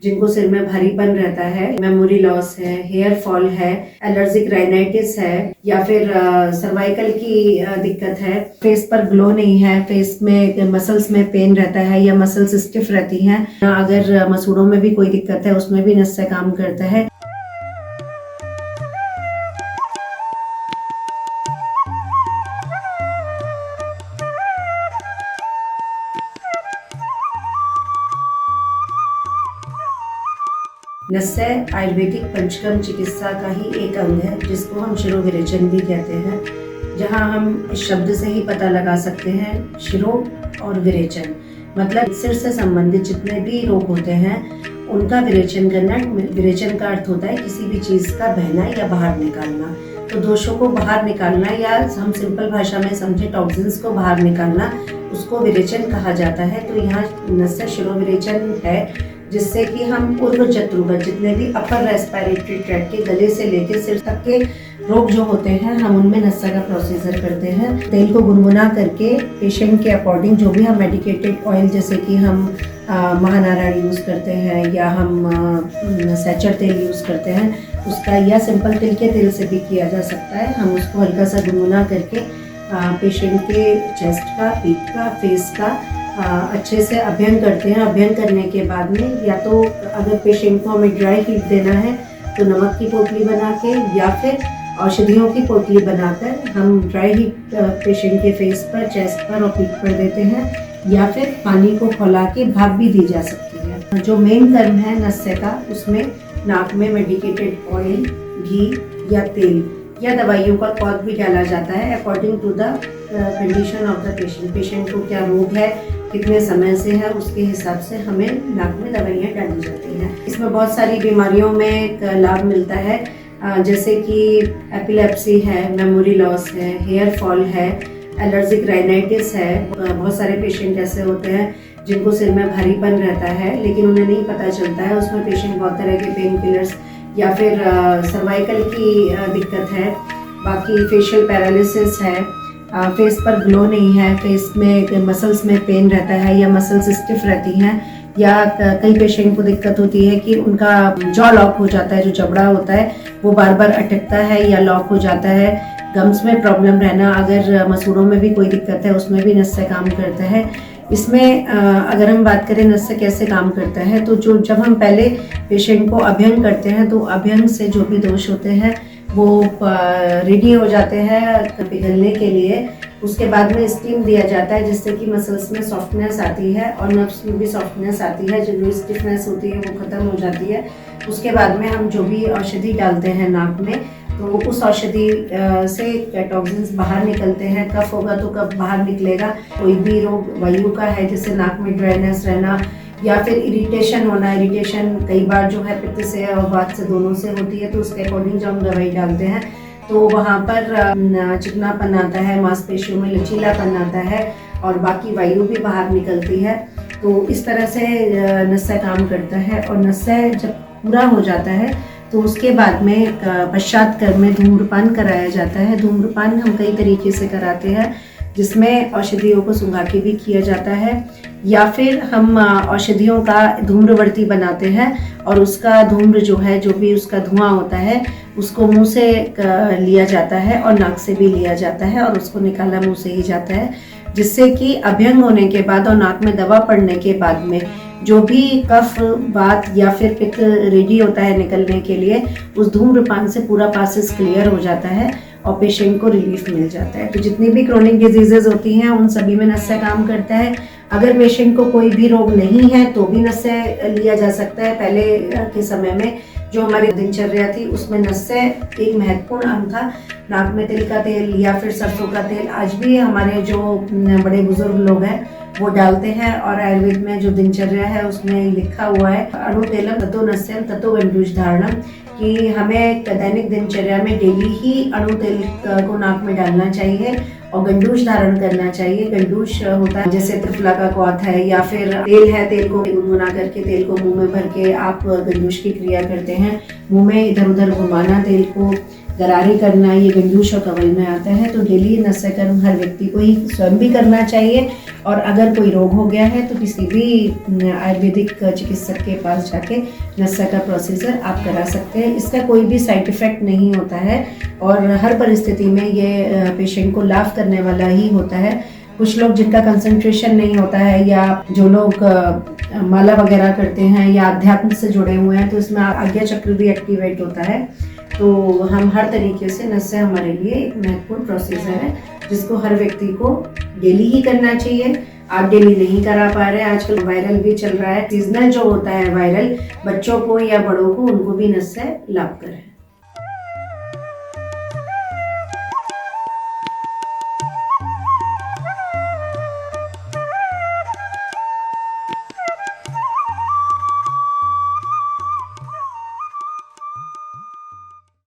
जिनको सिर में भारीपन रहता है, मेमोरी लॉस है, हेयर फॉल है, एलर्जिक राइनाइटिस है या फिर सर्वाइकल की दिक्कत है, फेस पर ग्लो नहीं है, फेस में मसल्स में पेन रहता है या मसल्स स्टिफ रहती हैं, अगर मसूड़ों में भी कोई दिक्कत है उसमें भी नस्से काम करता है। नस्से आयुर्वेदिक पंचकर्म चिकित्सा का ही एक अंग है जिसको हम शिरोविरेचन भी कहते हैं, जहां हम इस शब्द से ही पता लगा सकते हैं शिरो और विरेचन मतलब सिर से संबंधित जितने भी रोग होते हैं उनका विरेचन करना। विरेचन का अर्थ होता है किसी भी चीज का बहना या बाहर निकालना। तो दोषों को बाहर निकालना या हम सिंपल भाषा में समझे टॉक्सिन्स को बाहर निकालना, उसको विरेचन कहा जाता है। तो यहाँ नस्से शिरोविरेचन है जिससे कि हम ऊर्ध्व चतुर्भुज जितने भी अपर रेस्पिरेटरी ट्रैक्ट के गले से लेकर सिर तक के रोग जो होते हैं हम उनमें नस्सा का प्रोसीजर करते हैं। तेल को गुनगुना करके पेशेंट के अकॉर्डिंग जो भी हम मेडिकेटेड ऑयल जैसे कि हम महानारायण यूज़ करते हैं या हम सैचर तेल यूज़ करते हैं उसका या सिंपल तिल के तेल से भी किया जा सकता है। हम उसको हल्का सा गुनगुना करके पेशेंट के चेस्ट का, पीठ का, फेस का अच्छे से अभ्यंग करते हैं। अभ्यंग करने के बाद में या तो अगर पेशेंट को हमें ड्राई हीट देना है तो नमक की पोटली बना के या फिर औषधियों की पोटली बनाकर हम ड्राई हीट पेशेंट के फेस पर, चेस्ट पर और पीठ पर देते हैं या फिर पानी को खौला के भाप भी दी जा सकती है। जो मेन कर्म है नस्से का उसमें नाक में मेडिकेटेड ऑयल, घी या तेल या दवाइयों का पौध भी डाला जाता है according to the condition of the patient. Patient को क्या रोग है, कितने समय से है, उसके हिसाब से हमें नाक में दवाइयाँ डाली जाती हैं। इसमें बहुत सारी बीमारियों में लाभ मिलता है जैसे कि एपिलेप्सी है, मेमोरी लॉस है, हेयर फॉल है, एलर्जिक राइनाइटिस है। बहुत सारे पेशेंट ऐसे होते हैं जिनको सिर में भारीपन रहता है लेकिन उन्हें नहीं पता चलता है। उसमें पेशेंट बहुत तरह के पेन किलर्स या फिर सर्वाइकल की दिक्कत है, बाकी फेशियल पैरालिसिस है, फेस पर ग्लो नहीं है, फेस में मसल्स में पेन रहता है या मसल्स स्टिफ रहती हैं या कई पेशेंट को दिक्कत होती है कि उनका जॉ लॉक हो जाता है, जो जबड़ा होता है वो बार बार अटकता है या लॉक हो जाता है। गम्स में प्रॉब्लम रहना, अगर मसूड़ों में भी कोई दिक्कत है उसमें भी नस्से काम करता है। इसमें अगर हम बात करें नस्से कैसे काम करता है तो जब हम पहले पेशेंट को अभ्यंग करते हैं तो अभ्यंग से जो भी दोष होते हैं वो रेडी हो जाते हैं पिघलने के लिए। उसके बाद में स्टीम दिया जाता है जिससे कि मसल्स में सॉफ्टनेस आती है और नर्व्स में भी सॉफ्टनेस आती है, जो स्टिफनेस होती है वो ख़त्म हो जाती है। उसके बाद में हम जो भी औषधि डालते हैं नाक में तो उस औषधि से टॉक्सिन्स बाहर निकलते हैं। कफ होगा तो कफ बाहर निकलेगा। कोई भी रोग वायु का है जैसे नाक में ड्राइनेस रहना या फिर इरिटेशन होना, इरिटेशन कई बार जो है पित्त से और वात से दोनों से होती है तो उसके अकॉर्डिंग जब हम दवाई डालते हैं तो वहाँ पर चिकनापन आता है, मांसपेशियों में लचीलापन आता है और बाकी वायु भी बाहर निकलती है। तो इस तरह से नस्सा काम करता है और नस्सा जब पूरा हो जाता है तो उसके बाद में पश्चात कर्म में धूम्रपान कराया जाता है। धूम्रपान हम कई तरीके से कराते हैं जिसमें औषधियों को सुंघा के भी किया जाता है या फिर हम औषधियों का धूम्रवर्ती बनाते हैं और उसका धूम्र जो है, जो भी उसका धुआं होता है उसको मुंह से लिया जाता है और नाक से भी लिया जाता है और उसको निकाला मुंह से ही जाता है, जिससे कि अभ्यंग होने के बाद और नाक में दवा पड़ने के बाद में जो भी कफ, वात या फिर पित्त रेडी होता है निकलने के लिए उस धूम्रपान से पूरा पासेस क्लियर हो जाता है और पेशेंट को रिलीफ मिल जाता है। तो जितनी भी क्रोनिक डिजीजेज होती हैं उन सभी में नस्सा काम करता है। अगर पेशेंट को कोई भी रोग नहीं है तो भी नस्से लिया जा सकता है। पहले के समय में जो हमारी दिनचर्या थी उसमें नस्से एक महत्वपूर्ण अंग था। नाक में तिल का तेल या फिर सरसों का तेल आज भी हमारे जो बड़े बुजुर्ग लोग हैं वो डालते हैं और आयुर्वेद में जो दिनचर्या है उसमें लिखा हुआ है अणु तेलम ततो नस्यम ततो गंडूज धारणम, कि हमें दैनिक दिनचर्या में डेली ही अणु तेल को नाक में डालना चाहिए और गंडूश धारण करना चाहिए। गंडूश होता है जैसे त्रिफला का क्वाथ है या फिर तेल है, तेल को गुनगुना करके तेल को मुंह में भर के आप गंडूश की क्रिया करते हैं। मुंह में इधर उधर घुमाना तेल को गरारी करना, ये गंजूश और कवल में आता है। तो डेली नस्य कर्म हर व्यक्ति को ही स्वयं भी करना चाहिए, और अगर कोई रोग हो गया है तो किसी भी आयुर्वेदिक चिकित्सक के पास जाके नस्य का प्रोसीजर आप करा सकते हैं। इसका कोई भी साइड इफेक्ट नहीं होता है और हर परिस्थिति में ये पेशेंट को लाभ करने वाला ही होता है। कुछ लोग जिनका कंसंट्रेशन नहीं होता है, या जो लोग माला वगैरह करते हैं या अध्यात्म से जुड़े हुए हैं, तो इसमें आज्ञा चक्र भी एक्टिवेट होता है। तो हम हर तरीके से नस्य हमारे लिए एक महत्वपूर्ण प्रोसीजर है जिसको हर व्यक्ति को डेली ही करना चाहिए। आप डेली नहीं करा पा रहे, आजकल वायरल भी चल रहा है, सीजनल जो होता है वायरल, बच्चों को या बड़ों को, उनको भी नस्य लाभ करे।